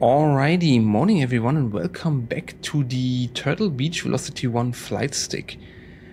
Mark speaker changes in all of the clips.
Speaker 1: Alrighty, morning everyone and welcome back to the Turtle Beach VelocityOne Flightstick.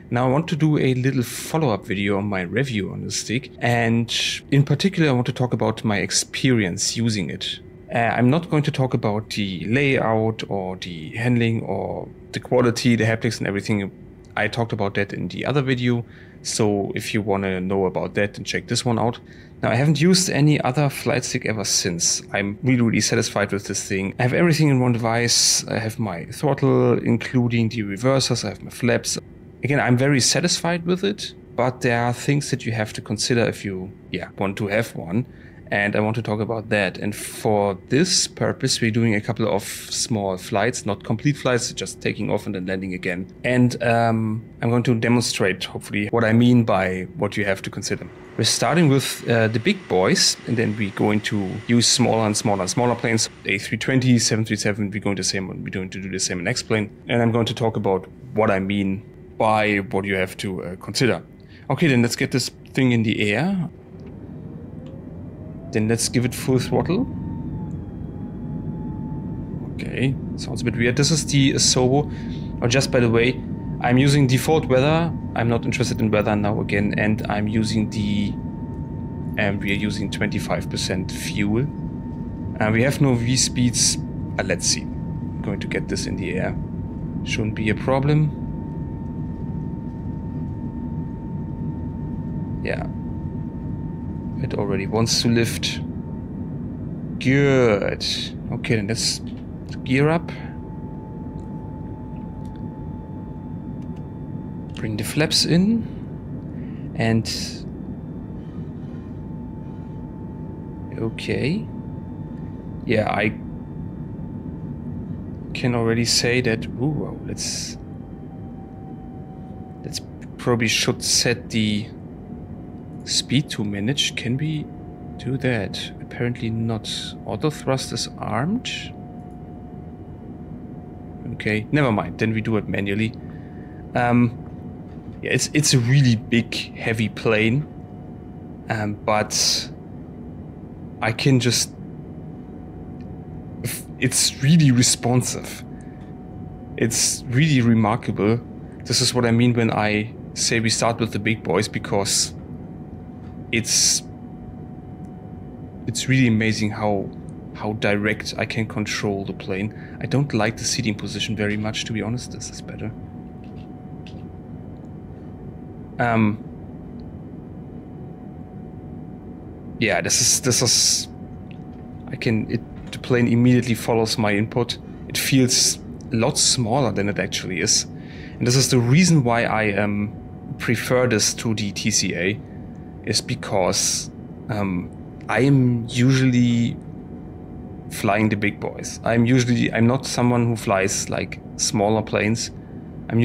Speaker 1: Now I want to do a little follow-up video on my review on the stick, and in particular I want to talk about my experience using it. I'm not going to talk about the layout or the handling or the quality, the haptics and everything. I talked about that in the other video, so if you want to know about that, then check this one out. Now, I haven't used any other flight stick ever since. I'm really satisfied with this thing. I have everything in one device. I have my throttle, including the reversers. I have my flaps. Again, I'm very satisfied with it, but there are things that you have to consider if you want to have one. And I want to talk about that. And for this purpose, we're doing a couple of small flights, not complete flights, just taking off and then landing again. And I'm going to demonstrate, hopefully, what I mean by what you have to consider. We're starting with the big boys, and then we're going to use smaller and smaller planes. A320, 737, we're going to do the same in X-plane. And I'm going to talk about what I mean by what you have to consider. Okay, then let's get this thing in the air. Then let's give it full throttle. Okay, sounds a bit weird. This is the ZIBO. Oh, just by the way, I'm using default weather. I'm not interested in weather now again, and I'm using we are using 25% fuel. We have no V speeds. Let's see. I'm going to get this in the air. Shouldn't be a problem. Yeah. It already wants to lift. Good. Okay, then let's gear up. Bring the flaps in. And... okay. Yeah, I can already say that... ooh, let's probably should set the speed to manage. Can we do that? Apparently not. Auto thrust is armed. Okay, never mind. Then we do it manually. Yeah, it's a really big, heavy plane, but I can just. It's really responsive. It's really remarkable. This is what I mean when I say we start with the big boys, because it's really amazing how direct I can control the plane. I don't like the seating position very much, to be honest. This is better. Yeah, this is the plane immediately follows my input. It feels a lot smaller than it actually is. And this is the reason why I prefer this to the TCA. Is because I am usually flying the big boys. I'm not someone who flies like smaller planes. I'm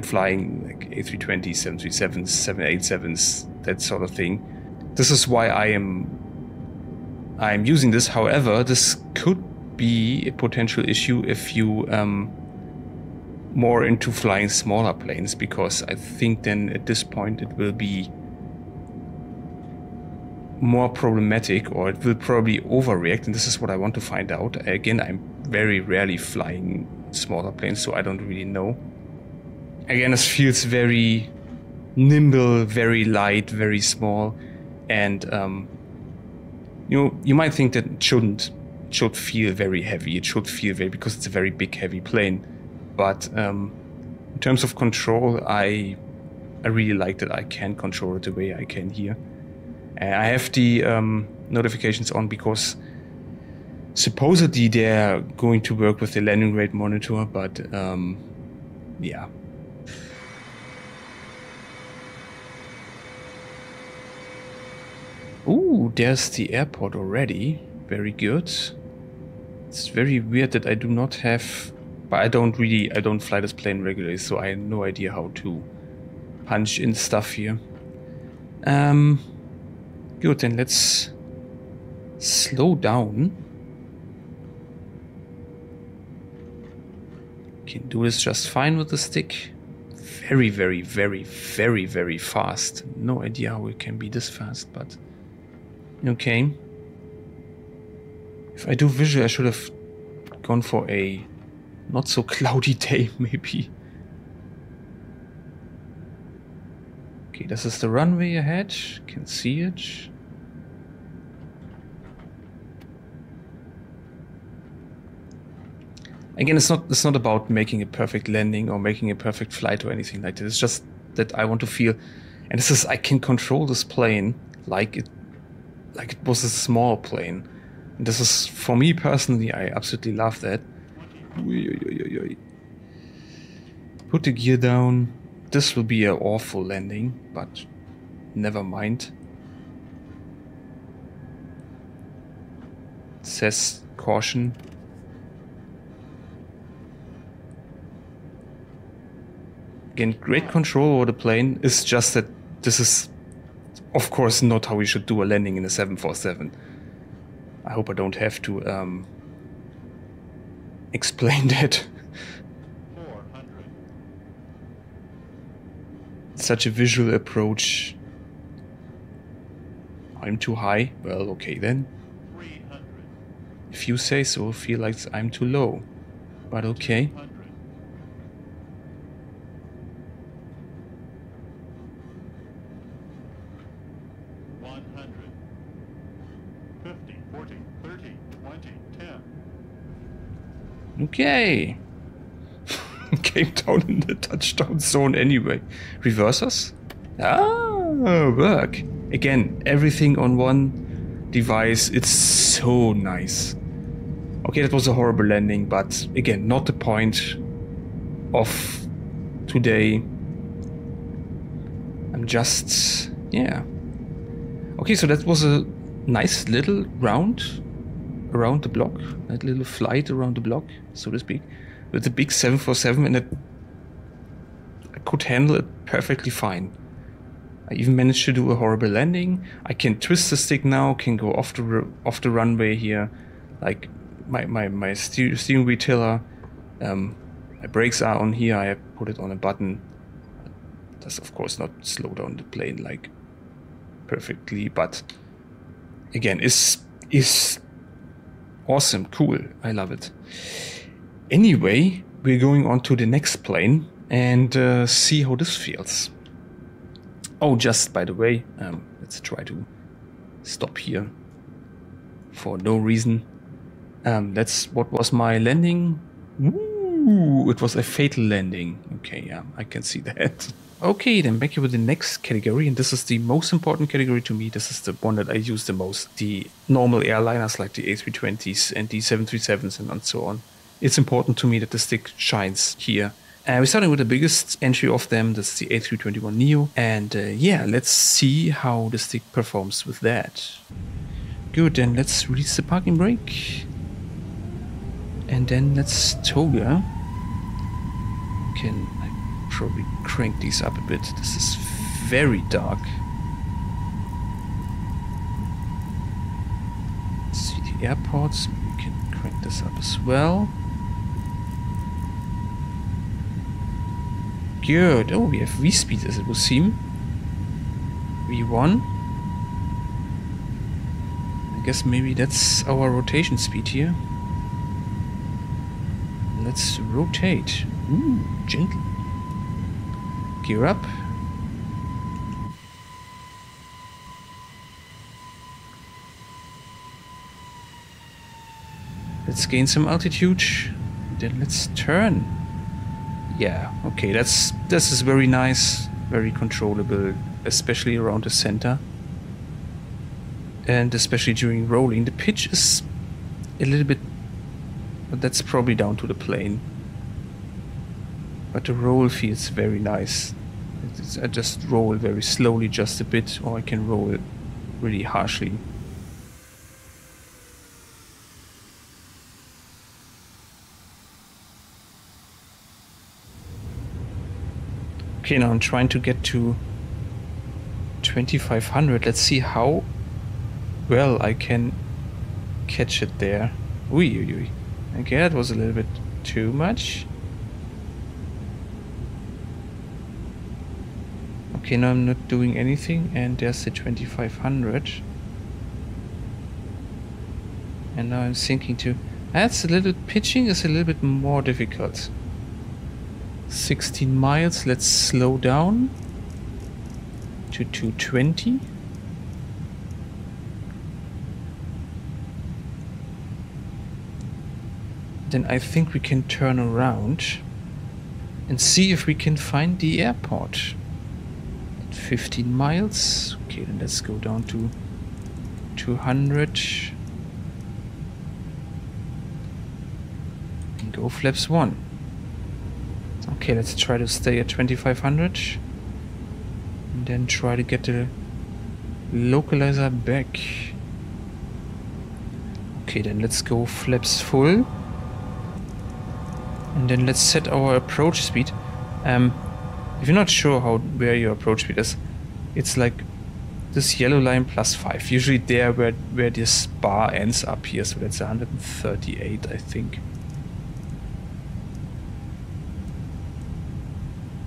Speaker 1: flying like A320s, 737s, 787s, that sort of thing. This is why I'm using this. However, this could be a potential issue if you more into flying smaller planes, because I think then at this point it will be more problematic, or it will probably overreact, and this is what I want to find out. Again, I'm very rarely flying smaller planes, so I don't really know. Again, this feels very nimble, very light, very small, and you might think that it should feel very heavy. It should feel because it's a very big, heavy plane. But in terms of control, I really like that I can control it the way I can here. I have the notifications on because supposedly they're going to work with the landing rate monitor, but yeah. Ooh, there's the airport already. Very good. It's very weird that I do not have, but I don't fly this plane regularly, so I have no idea how to punch in stuff here. Good, then let's slow down. Can do this just fine with the stick. Very fast. No idea how it can be this fast, but okay. If I do visual, I should have gone for a not so cloudy day, maybe. Okay, this is the runway ahead. Can see it. Again, it's not about making a perfect landing or making a perfect flight or anything like that. It's just that I want to feel, and this is, I can control this plane like it was a small plane. And this is, for me personally, I absolutely love that. Put the gear down. This will be an awful landing, but never mind. It says caution. Again, great control over the plane. It's just that this is, of course, not how we should do a landing in a 747. I hope I don't have to explain that. Such a visual approach. I'm too high. Well, okay then. If you say so, I feel like I'm too low. But okay. Okay. Came down in the touchdown zone anyway. Reversers? Ah, work. Again, everything on one device. It's so nice. Okay, that was a horrible landing, but again, not the point of today. I'm just, yeah. Okay, so that was a nice little round around the block, that little flight around the block, so to speak, with the big 747, and I could handle it perfectly fine. I even managed to do a horrible landing. I can twist the stick now, can go off the runway here, like my steering wheel tiller. My brakes are on here. I put it on a button. Does of course not slow down the plane like perfectly, but again, is awesome, cool. I love it. Anyway, we're going on to the next plane and see how this feels. Oh, just by the way, let's try to stop here for no reason. That's what was my landing. Ooh, it was a fatal landing. Okay, yeah, I can see that. Okay, then back here with the next category, and this is the most important category to me. This is the one that I use the most. The normal airliners like the A320s and the 737s and so on. It's important to me that the stick shines here. We're starting with the biggest entry of them. That's the A321 Neo. And yeah, let's see how the stick performs with that. Good, then let's release the parking brake. And then let's toga. Can I probably crank these up a bit? This is very dark. Let's see the airports. We can crank this up as well. Good. Oh, we have V-speed as it would seem. V1. I guess maybe that's our rotation speed here. Let's rotate. Ooh, gentle. Gear up. Let's gain some altitude. Then let's turn. Yeah, okay, this is very nice, very controllable, especially around the center. And especially during rolling. The pitch is a little bit, but that's probably down to the plane. But the roll feels very nice. I just roll very slowly, just a bit, or I can roll really harshly. Okay, now I'm trying to get to 2500. Let's see how well I can catch it there. Ui. Okay, that was a little bit too much. Okay, now I'm not doing anything, and there's the 2500. And now I'm thinking to... That's a little... Pitching is a little bit more difficult. 16 miles, let's slow down to 220. Then I think we can turn around and see if we can find the airport. 15 miles. Okay, then let's go down to 200. And go flaps 1. Okay, let's try to stay at 2500. And then try to get the localizer back. Okay, then let's go flaps full. And then let's set our approach speed. If you're not sure where your approach speed is, it's like this yellow line plus 5. Usually there where this bar ends up here. So that's 138, I think.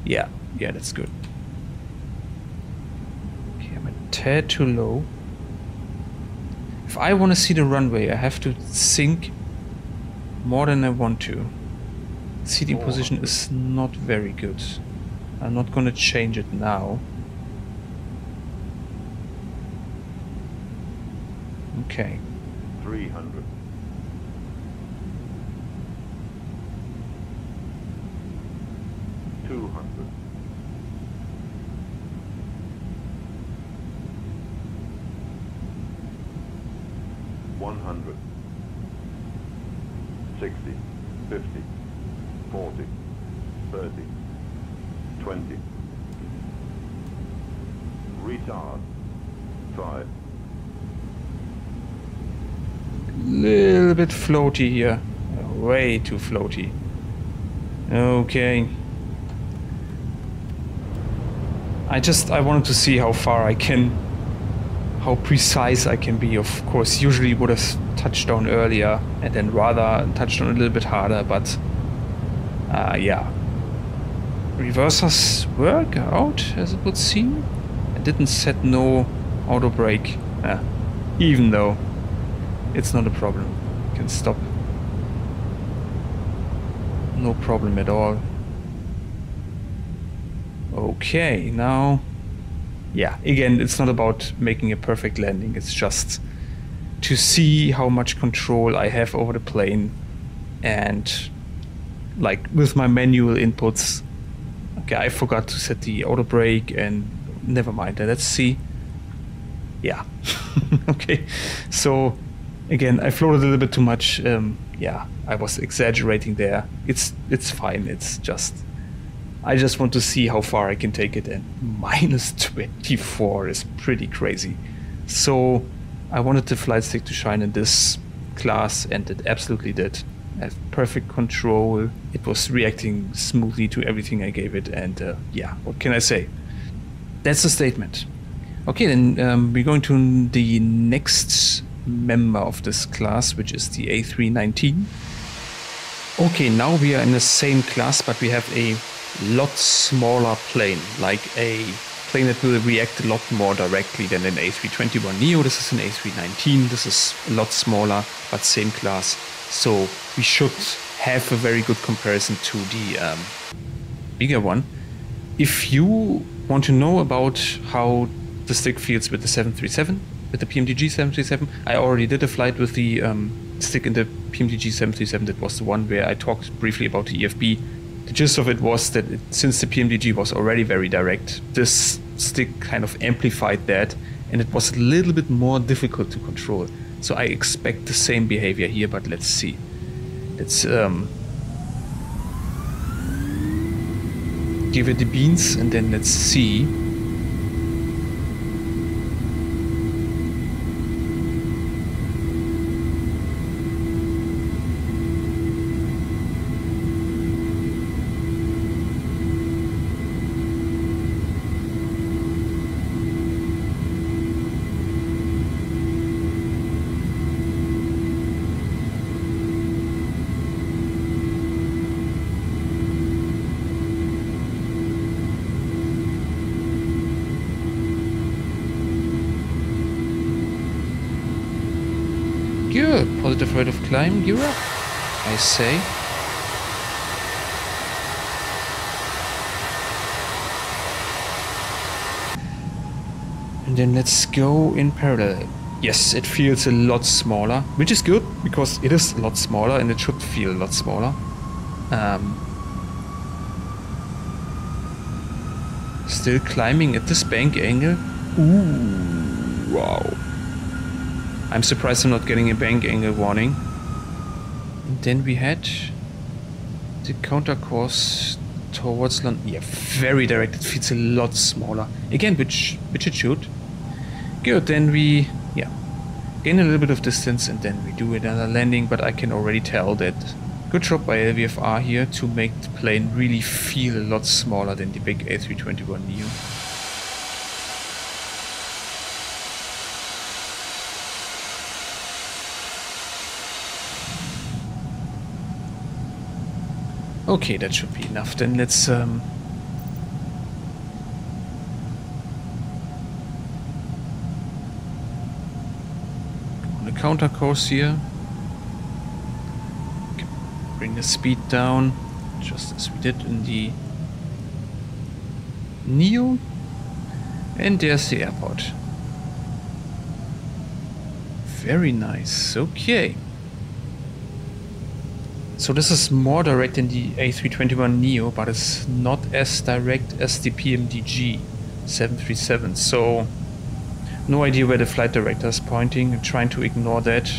Speaker 1: Yeah, that's good. Okay, I'm a tad too low. If I want to see the runway, I have to sink more than I want to. Seating position is not very good. I'm not gonna change it now. Okay.
Speaker 2: 300. 200. 100. 60. 50. 40, 30, 20, retard, 5.
Speaker 1: Little bit floaty here, way too floaty. Okay. I wanted to see how far I can, how precise I can be. Of course, usually would have touched down earlier and then rather touched down a little bit harder, but yeah. Reversers work out, as it would seem. I didn't set no auto brake, even though it's not a problem. You can stop. No problem at all. Okay, now... Yeah, again, it's not about making a perfect landing. It's just to see how much control I have over the plane and... like with my manual inputs. Okay, I forgot to set the auto brake and never mind. Let's see. Yeah. Okay. So again, I floated a little bit too much. Yeah, I was exaggerating there. It's fine. It's just I just want to see how far I can take it, and minus 24 is pretty crazy. So I wanted the flight stick to shine in this class, and it absolutely did. I have perfect control. It was reacting smoothly to everything I gave it, and yeah, what can I say? That's a statement. Okay, then we're going to the next member of this class, which is the A319. Okay, now we are in the same class, but we have a lot smaller plane, like a plane that will react a lot more directly than an A321 Neo. This is an A319. This is a lot smaller, but same class. So we should have a very good comparison to the bigger one. If you want to know about how the stick feels with the 737, with the PMDG 737, I already did a flight with the stick in the PMDG 737. That was the one where I talked briefly about the EFB. The gist of it was that since the PMDG was already very direct, this stick kind of amplified that, and it was a little bit more difficult to control. So I expect the same behavior here, but let's see. Let's give it the beans and then let's see. Positive rate of climb, gear up, I say. And then let's go in parallel. Yes, it feels a lot smaller, which is good, because it is a lot smaller and it should feel a lot smaller. Still climbing at this bank angle. Ooh, wow. I'm surprised I'm not getting a bank angle warning. And then we had the counter course towards London. Yeah, very direct. It feels a lot smaller. Again, which it should. Good, then we, yeah, gain a little bit of distance and then we do another landing, but I can already tell that good job by LVFR here to make the plane really feel a lot smaller than the big A321 Neo. Okay, that should be enough. Then let's counter course here. Okay, bring the speed down, just as we did in the Neo. And there's the airport. Very nice, okay. So this is more direct than the A321 Neo, but it's not as direct as the PMDG 737. So no idea where the flight director is pointing. I'm trying to ignore that.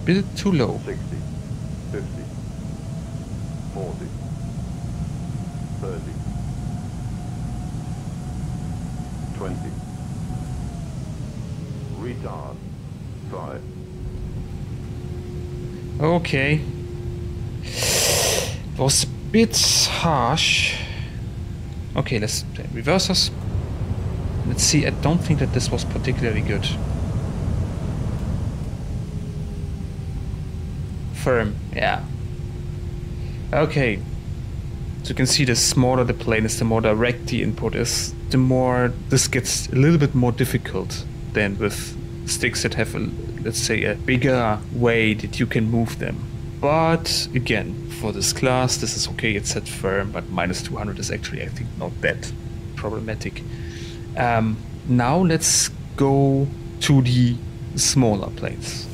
Speaker 1: Bit too low.
Speaker 2: 60, 50, 40, 30, 20. Retard. 5.
Speaker 1: Okay. Was a bit harsh. Okay, let's reverse us. Let's see, I don't think that this was particularly good. Firm, yeah. Okay. So you can see the smaller the plane is, the more direct the input is, the more this gets a little bit more difficult than with sticks that have, let's say, a bigger way that you can move them. But again, for this class, this is okay, it's set firm, but minus 200 is actually, I think, not that problematic. Now let's go to the smaller planes.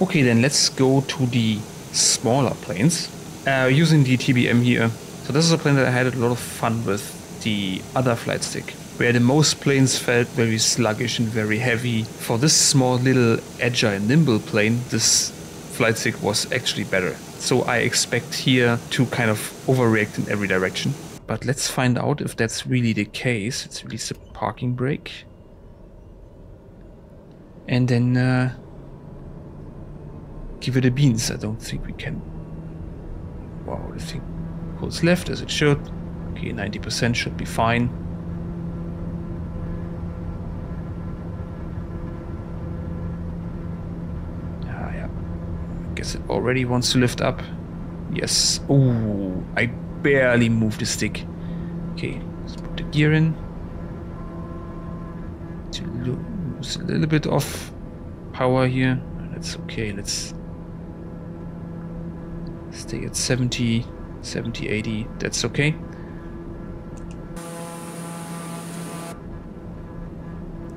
Speaker 1: Okay, then let's go to the smaller planes using the TBM here. So this is a plane that I had a lot of fun with the other flight stick, where the most planes felt very sluggish and very heavy. For this small little agile nimble plane, this flight stick was actually better. So I expect here to kind of overreact in every direction. But let's find out if that's really the case. Let's release the parking brake. And then give it a beans. I don't think we can. Wow, the thing goes left as it should. Okay, 90% should be fine. Ah, yeah. I guess it already wants to lift up. Yes. Oh, I barely moved the stick. Okay, let's put the gear in. To lose a little bit of power here. That's okay. Let's stay at 70, 80. That's okay.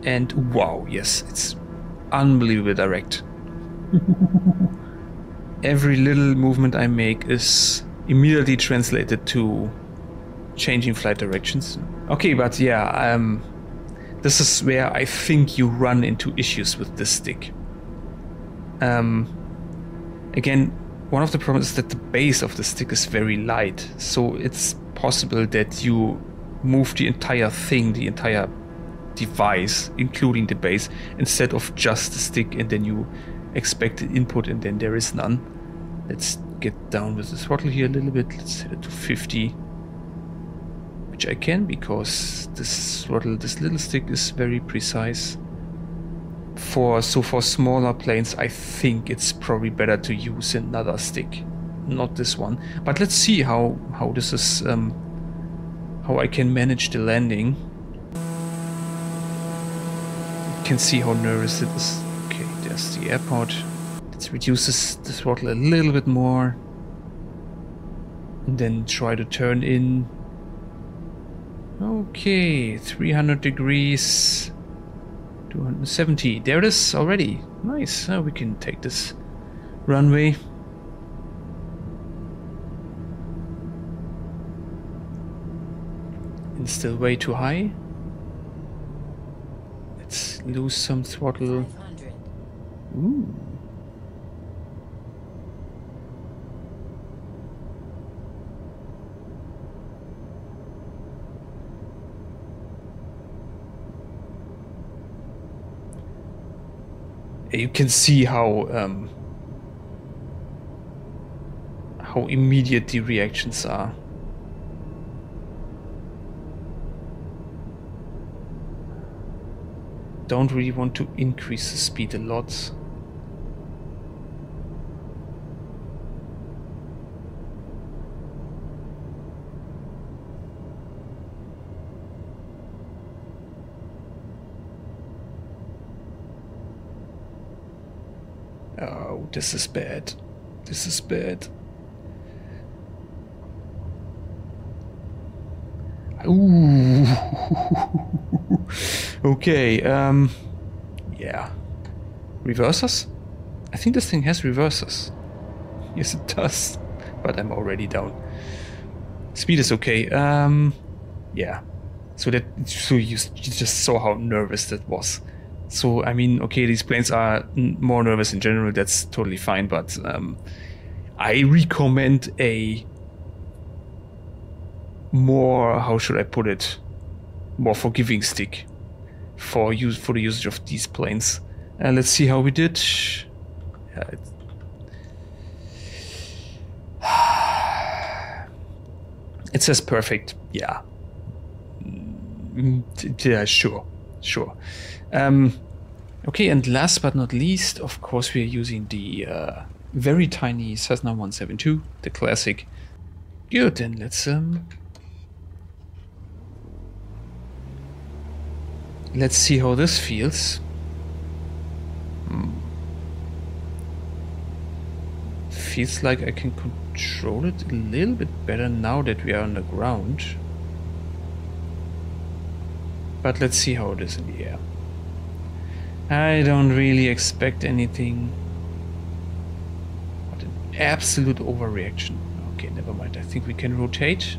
Speaker 1: And wow, yes, it's unbelievably direct. Every little movement I make is immediately translated to changing flight directions. Okay, but yeah, this is where I think you run into issues with this stick. Again, one of the problems is that the base of the stick is very light, so it's possible that you move the entire thing, the entire device, including the base, instead of just the stick, and then you expect the input and then there is none. Let's get down with the throttle here a little bit. Let's set it to 50. which I can, because this throttle, this little stick is very precise. For smaller planes, I think it's probably better to use another stick, not this one. But let's see how this is, how I can manage the landing. You can see how nervous it is. Okay, there's the airport. Let's reduce the throttle a little bit more. And then try to turn in. Okay, 300 degrees. 270. There it is already. Nice. We can take this runway. And still way too high. Let's lose some throttle. Ooh. You can see how immediate the reactions are. Don't really want to increase the speed a lot. Oh, this is bad. This is bad. Ooh. Okay, yeah. Reversers? I think this thing has reversers. Yes, it does. But I'm already down. Speed is okay. Yeah. So you just saw how nervous that was. So, I mean, okay, these planes are more nervous in general, that's totally fine, but I recommend a more, how should I put it, more forgiving stick for the usage of these planes. Let's see how we did. It says perfect, yeah. Yeah, sure. Okay, and last but not least, of course, we are using the very tiny Cessna 172, the classic. Good, then let's see how this feels. Feels like I can control it a little bit better now that we are on the ground. But let's see how it is in the air. I don't really expect anything. What an absolute overreaction. Okay, never mind. I think we can rotate.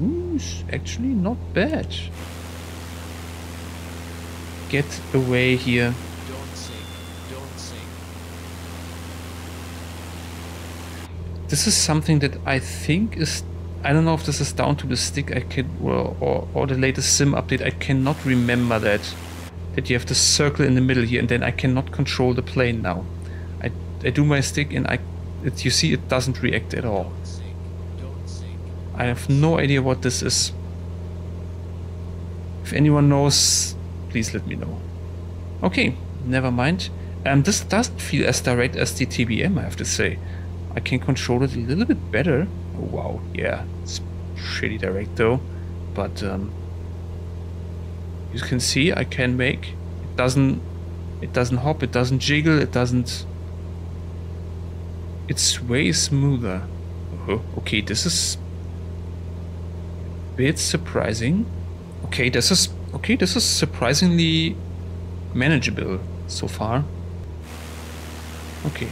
Speaker 1: Ooh, it's actually not bad. Get away here.
Speaker 3: Don't sink.
Speaker 1: This is something that I think is... I don't know if this is down to the stick I can, or the latest sim update. I cannot remember that you have the circle in the middle here, and then I cannot control the plane now. I do my stick and you see it doesn't react at all.
Speaker 3: Don't sink.
Speaker 1: I have no idea what this is. If anyone knows, please let me know. Okay, never mind. This doesn't feel as direct as the TBM, I have to say. I can control it a little bit better. Oh, wow, yeah, it's pretty direct though. But you can see I can make it doesn't hop, it doesn't jiggle, it's way smoother. Okay, this is a bit surprising. Okay, this is surprisingly manageable so far. Okay.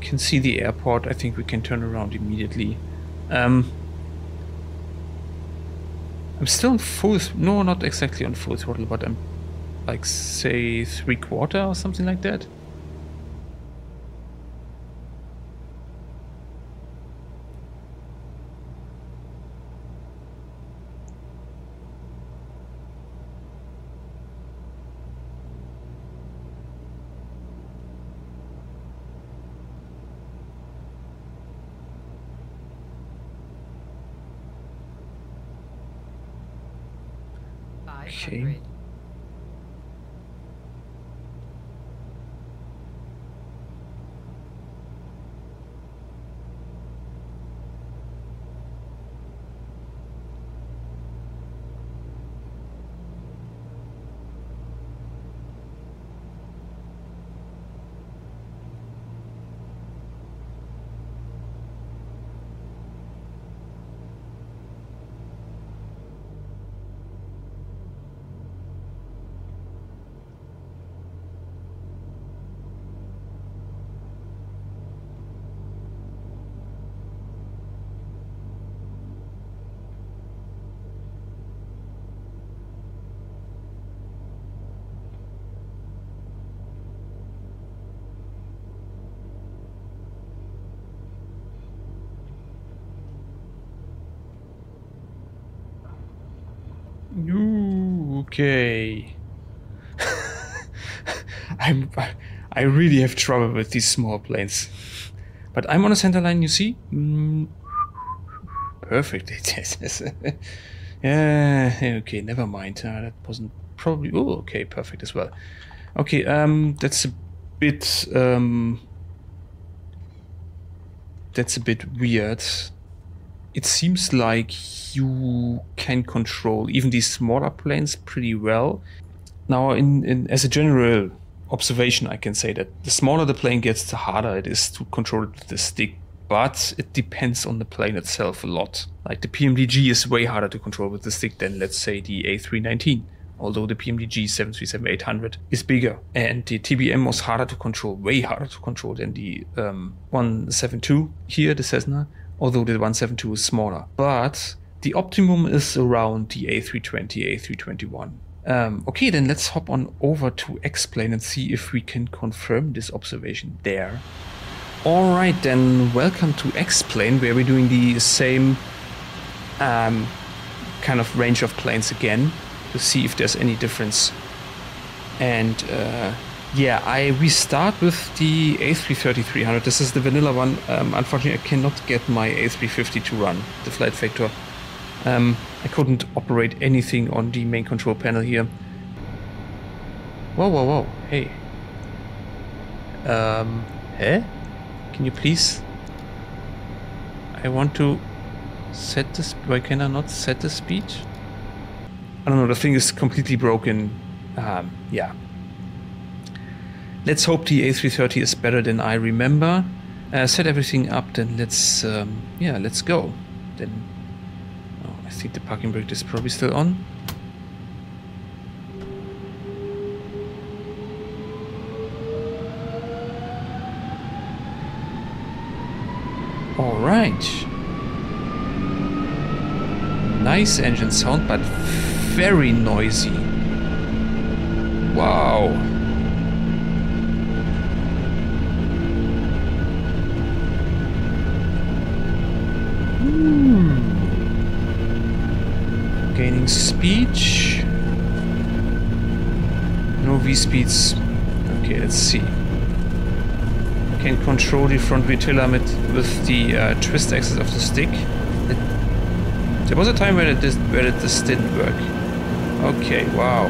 Speaker 1: Can see the airport. I think we can turn around immediately. I'm still on full, no, not exactly on full throttle, but I'm like, say, 3/4 or something like that.
Speaker 3: 500.
Speaker 1: Okay. I really have trouble with these small planes. But I'm on a center line, you see? Perfect. Yeah, okay, never mind. That wasn't probably... Oh, okay, perfect as well. Okay, that's a bit... that's a bit weird. It seems like you can control even these smaller planes pretty well. Now, as a general observation, I can say that the smaller the plane gets, the harder it is to control it with the stick. But it depends on the plane itself a lot. Like the PMDG is way harder to control with the stick than, let's say, the A319. Although the PMDG 737-800 is bigger. And the TBM was harder to control, way harder to control than the 172 here, the Cessna. Although the 172 is smaller. But the optimum is around the A320, A321. Okay, then let's hop on over to X-Plane and see if we can confirm this observation there. Alright then, welcome to X-Plane, where we're doing the same kind of range of planes again, to see if there's any difference. And yeah, we start with the A330-300. This is the vanilla one. Unfortunately, I cannot get my A350 to run, the flight factor. I couldn't operate anything on the main control panel here. Whoa, whoa, whoa, hey. Huh? Can you please? I want to set this. Why can I not set the speed? I don't know, the thing is completely broken. Yeah. Let's hope the A330 is better than I remember. Set everything up, then let's, yeah, let's go. Then, oh, I think the parking brake is probably still on. All right. Nice engine sound, but very noisy. Wow. Gaining speed. No V-speeds. Okay, let's see. Can control the front ventilla with the twist axis of the stick. There was a time where this didn't work. Okay, wow.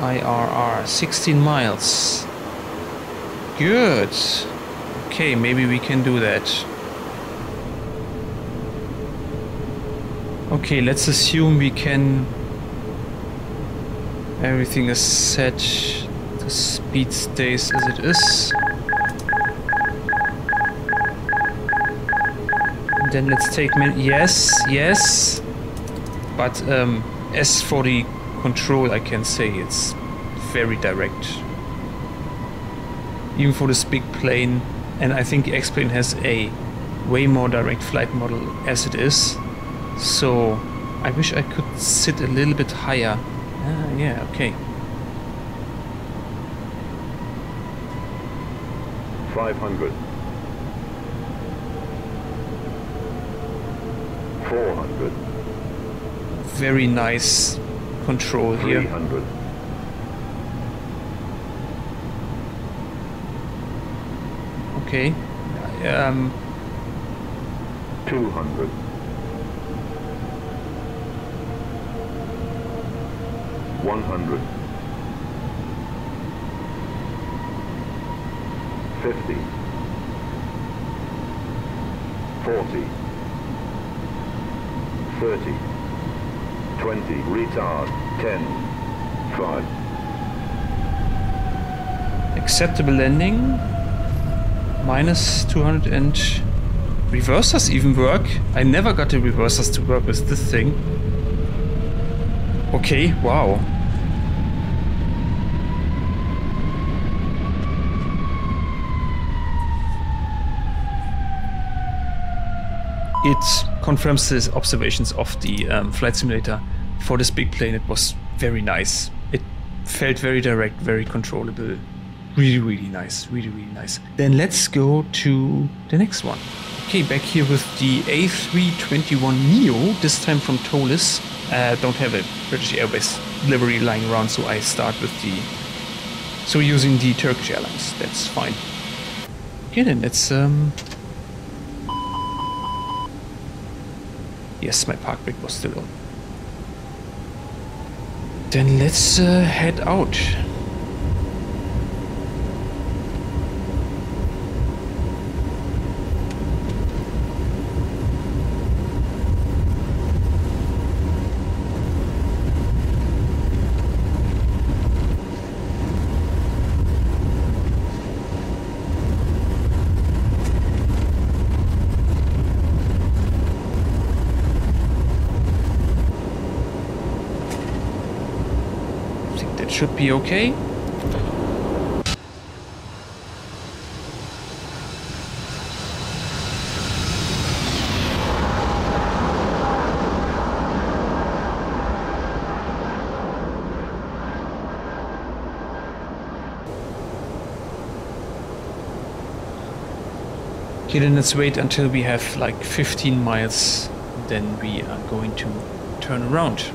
Speaker 1: IRR, 16 miles. Good. Okay, maybe we can do that. Okay, let's assume we can... Everything is set. The speed stays as it is. And then let's take... Yes, yes. But as for the control, I can say it's very direct. Even for this big plane, and I think the X-Plane has a way more direct flight model as it is. So I wish I could sit a little bit higher. Yeah, okay.
Speaker 2: 500. 400.
Speaker 1: very nice control here.
Speaker 2: 300.
Speaker 1: Okay.
Speaker 2: 200. 100. 50. 40. 30. 20. Retard. 10. 5.
Speaker 1: Acceptable landing. Minus 200 and reversers even work. I never got the reversers to work with this thing. Okay, wow. It confirms the observations of the flight simulator. For this big plane, it was very nice. It felt very direct, very controllable. Really, really nice. Really, really nice. Then let's go to the next one. Okay, back here with the A321 Neo, this time from Tolis. Don't have a British Airways livery lying around, so I start with the... So we're using the Turkish Airlines, that's fine. Okay then, let's... Yes, my park brake was still on. Then let's head out. Should be okay. Okay, then let's wait until we have like 15 miles, then we are going to turn around.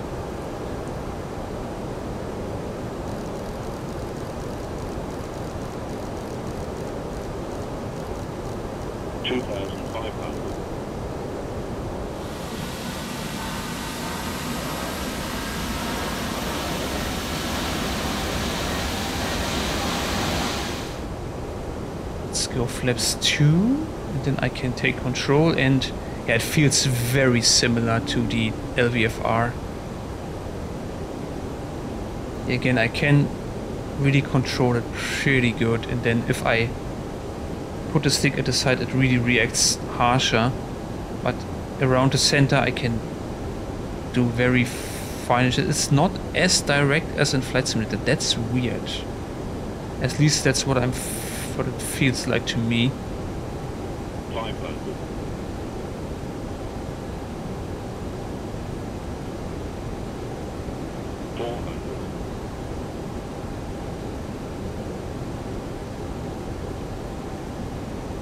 Speaker 1: Go flaps 2, and then I can take control, and yeah, it feels very similar to the LVFR. Again, I can really control it pretty good, and then if I put the stick at the side, it really reacts harsher, but around the center I can do very fine. It's not as direct as in Flight Simulator. That's weird. At least that's what what it feels like to me.
Speaker 2: 500. 400.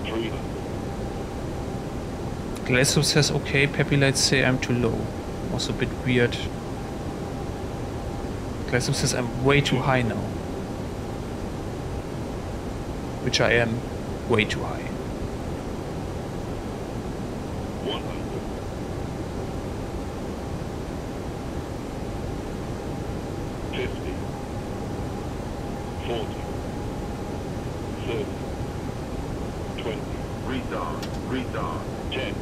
Speaker 2: 300.
Speaker 1: Glasso says okay, Peppy Lights say I'm too low. Also a bit weird. Glasso says I'm way too high now. Which I am way too high.
Speaker 2: 100. 50. 40. 30. 20. Retard. 10.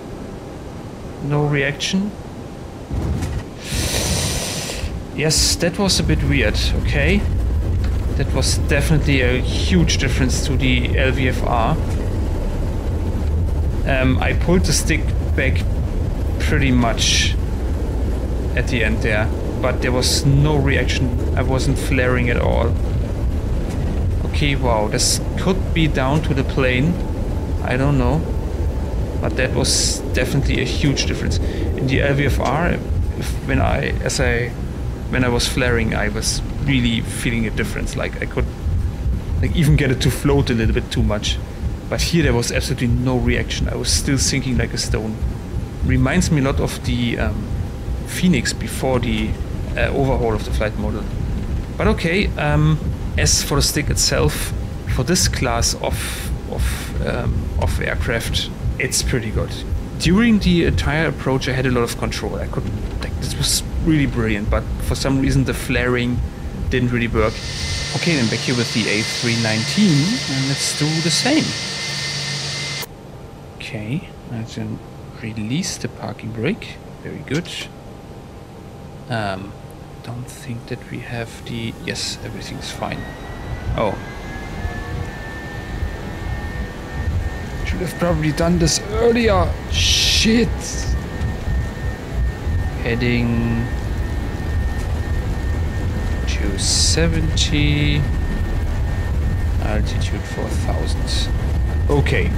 Speaker 1: No reaction. Yes, that was a bit weird, okay. That was definitely a huge difference to the LVFR. I pulled the stick back pretty much at the end there, but there was no reaction. I wasn't flaring at all. Okay, wow, this could be down to the plane. I don't know, but that was definitely a huge difference. In the LVFR, when I was flaring, I was really feeling a difference. Like I could even get it to float a little bit too much. But here there was absolutely no reaction. I was still sinking like a stone. Reminds me a lot of the Phoenix before the overhaul of the flight model. But okay, as for the stick itself, for this class of aircraft, it's pretty good. During the entire approach, I had a lot of control. I could, like, this was really brilliant, but for some reason the flaring didn't really work. Okay, then back here with the A319, and let's do the same. Okay, I can release the parking brake. Very good. Don't think that we have the... Yes, everything's fine. Oh. Should have probably done this earlier. Shit. Heading... 270. Altitude 4000. Okay.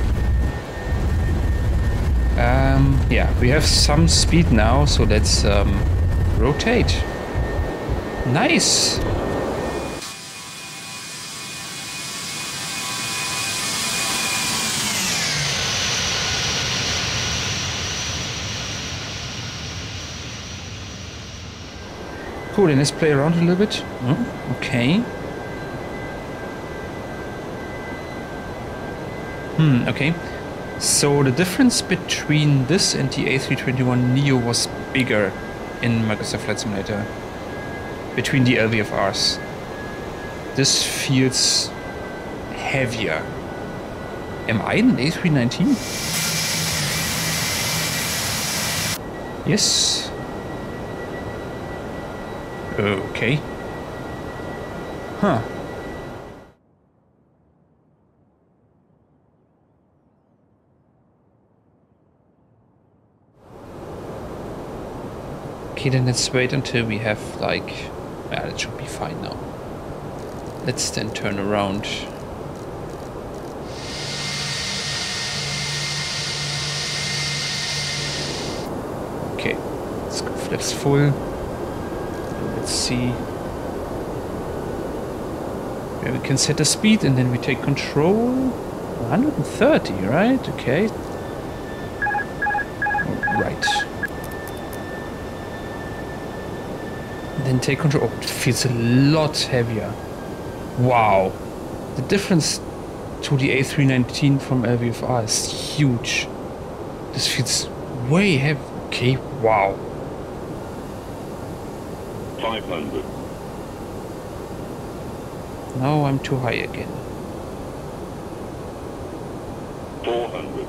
Speaker 1: Yeah, we have some speed now, so let's rotate. Nice. Cool, then let's play around a little bit. Oh, okay. Okay. So the difference between this and the A321 Neo was bigger in Microsoft Flight Simulator. Between the LVFRs. This feels heavier. Am I in an A319? Yes. Okay. Huh. Okay, then let's wait until we have, like... Yeah, that should be fine now. Let's then turn around. Okay, let's go flaps full. Let's see. Yeah, we can set the speed and then we take control. 130, right? Okay. Right. Then take control. Oh, it feels a lot heavier. Wow. The difference to the A319 from LVFR is huge. This feels way heavy. Okay, wow.
Speaker 2: 500.
Speaker 1: Now I'm too high again.
Speaker 2: 400.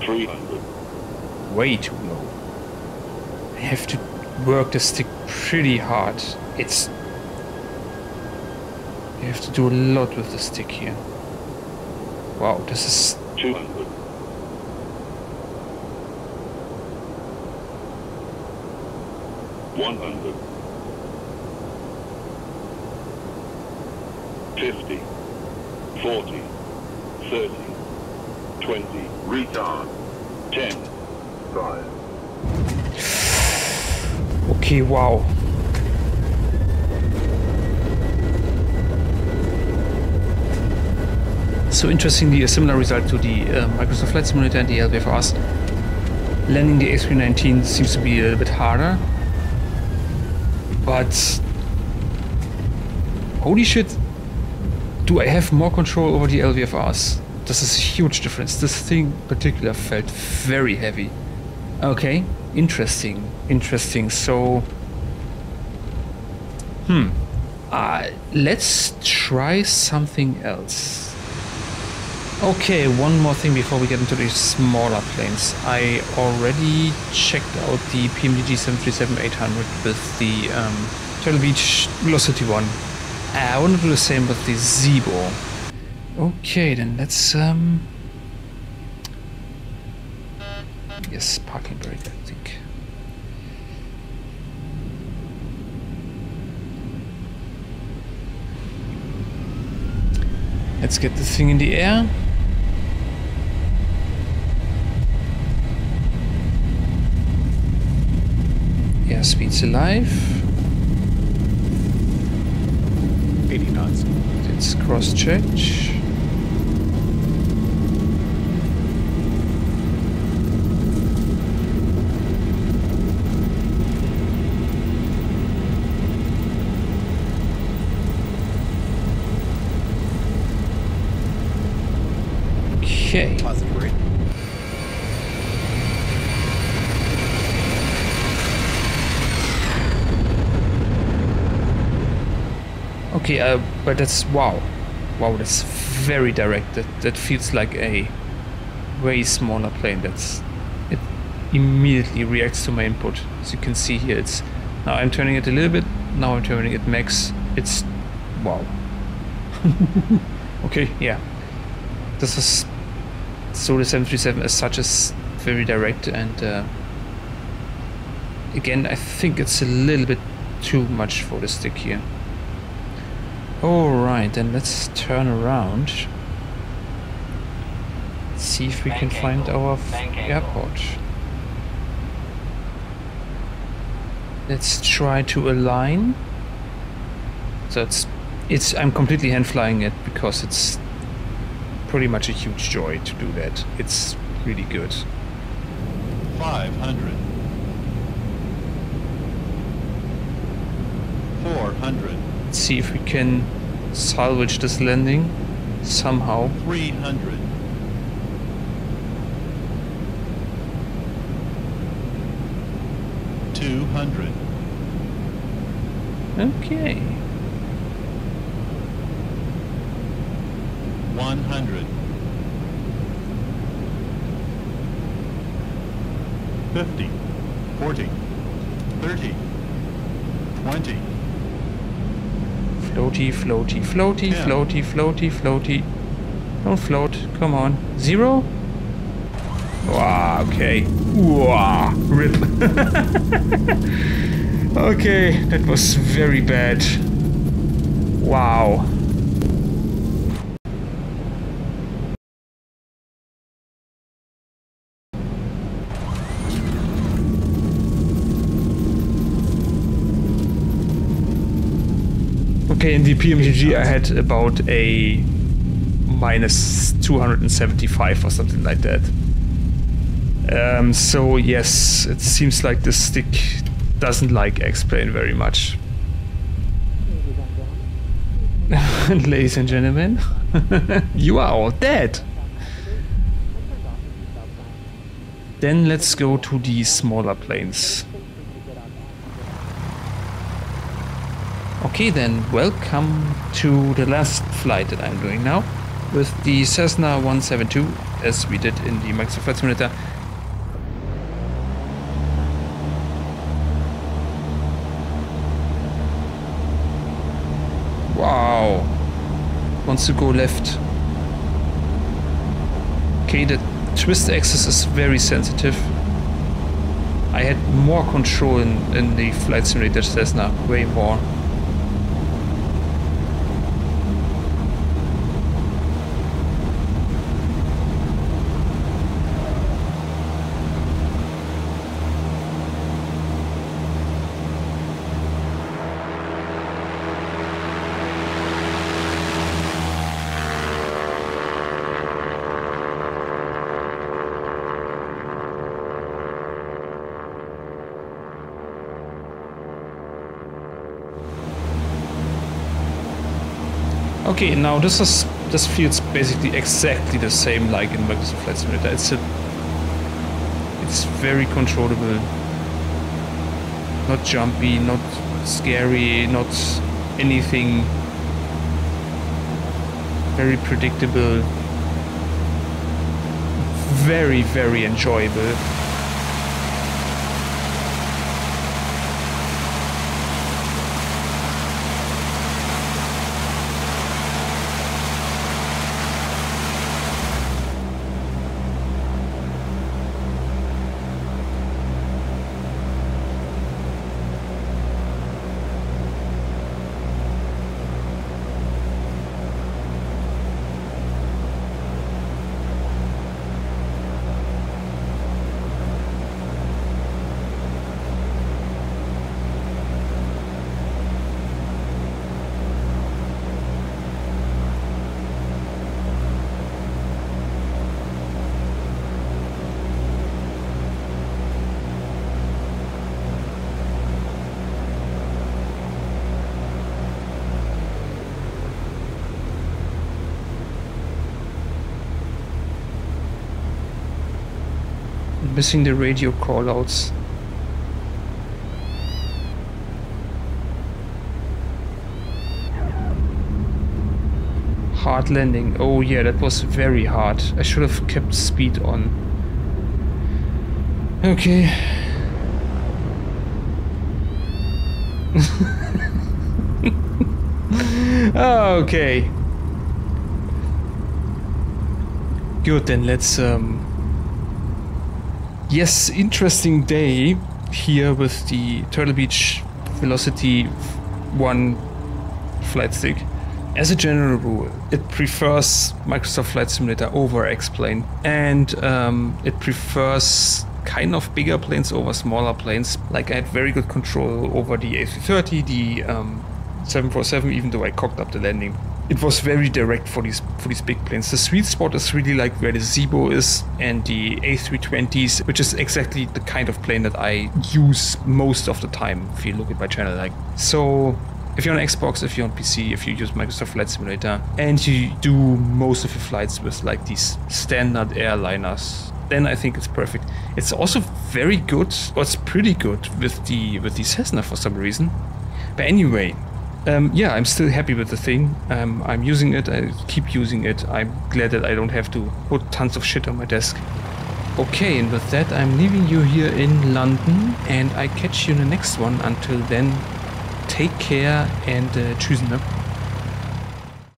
Speaker 2: 300.
Speaker 1: Way too low. I have to work the stick pretty hard. It's... You have to do a lot with the stick here. Wow, this is...
Speaker 2: 200. 100. 50. 40. 30. 20. Retard. 10. 5.
Speaker 1: Okay, wow. So interestingly, a similar result to the Microsoft Flight Simulator and the LVFRs. Landing the A319 seems to be a little bit harder. But holy shit, do I have more control over the LVFRs? This is a huge difference. This thing in particular felt very heavy. Okay, interesting. So, let's try something else. Okay, one more thing before we get into these smaller planes. I already checked out the PMDG 737-800 with the Turtle Beach VelocityOne. I want to do the same with the ZIBO. Okay, then let's yes, parking brake, I think. Let's get the thing in the air. Airspeed's alive.
Speaker 4: 80 knots.
Speaker 1: Let's cross-check. Okay.
Speaker 4: Positive rate.
Speaker 1: Okay, but that's wow. Wow, that's very direct. That feels like a way smaller plane. It immediately reacts to my input. As you can see here, it's now I'm turning it a little bit, now I'm turning it max. It's wow. Okay, yeah. This is so the 737 as such is very direct, and again I think it's a little bit too much for the stick here. Alright, then let's turn around. See if we can find our airport. Let's try to align. So I'm completely hand flying it because it's pretty much a huge joy to do that. It's really good.
Speaker 5: 500. 400.
Speaker 1: Let's see if we can salvage this landing somehow.
Speaker 5: 300. 200.
Speaker 1: Okay.
Speaker 5: 100. 50. 40. 30. 20.
Speaker 1: Floaty, floaty, floaty,
Speaker 5: Yeah.
Speaker 1: floaty, floaty, floaty. Don't float. Come on. 0? Wow, okay. Wow, rip. Okay, that was very bad. Wow. Okay, in the PMGG I had about a minus 275 or something like that. So yes, it seems like the stick doesn't like X-Plane very much. Ladies and gentlemen, you are all dead. Then let's go to the smaller planes. Okay then, welcome to the last flight that I'm doing now with the Cessna 172, as we did in the Microsoft Flight Simulator. Wow, wants to go left. Okay, the twist axis is very sensitive. I had more control in the Flight Simulator Cessna, way more. Okay, now this feels basically exactly the same like in Microsoft Flight Simulator. It's very controllable, not jumpy, not scary, not anything. Very predictable, very, very enjoyable. Missing the radio callouts. Hard landing. Oh yeah, that was very hard. I should have kept speed on. Okay. Okay. Good, then let's yes, interesting day here with the Turtle Beach VelocityOne Flightstick. As a general rule, it prefers Microsoft Flight Simulator over X-Plane, and it prefers kind of bigger planes over smaller planes. Like I had very good control over the A330, the 747, even though I cocked up the landing. It was very direct for these big planes. The sweet spot is really like where the ZIBO is and the A320s, which is exactly the kind of plane that I use most of the time. If you look at my channel, like so. If you're on Xbox, if you're on PC, if you use Microsoft Flight Simulator, and you do most of your flights with like these standard airliners, then I think it's perfect. It's also very good, or it's pretty good with the Cessna for some reason. But anyway, yeah, I'm still happy with the thing. I'm using it. I keep using it. I'm glad that I don't have to put tons of shit on my desk. Okay, and with that, I'm leaving you here in London, and I catch you in the next one. Until then, take care and tschüss, ne?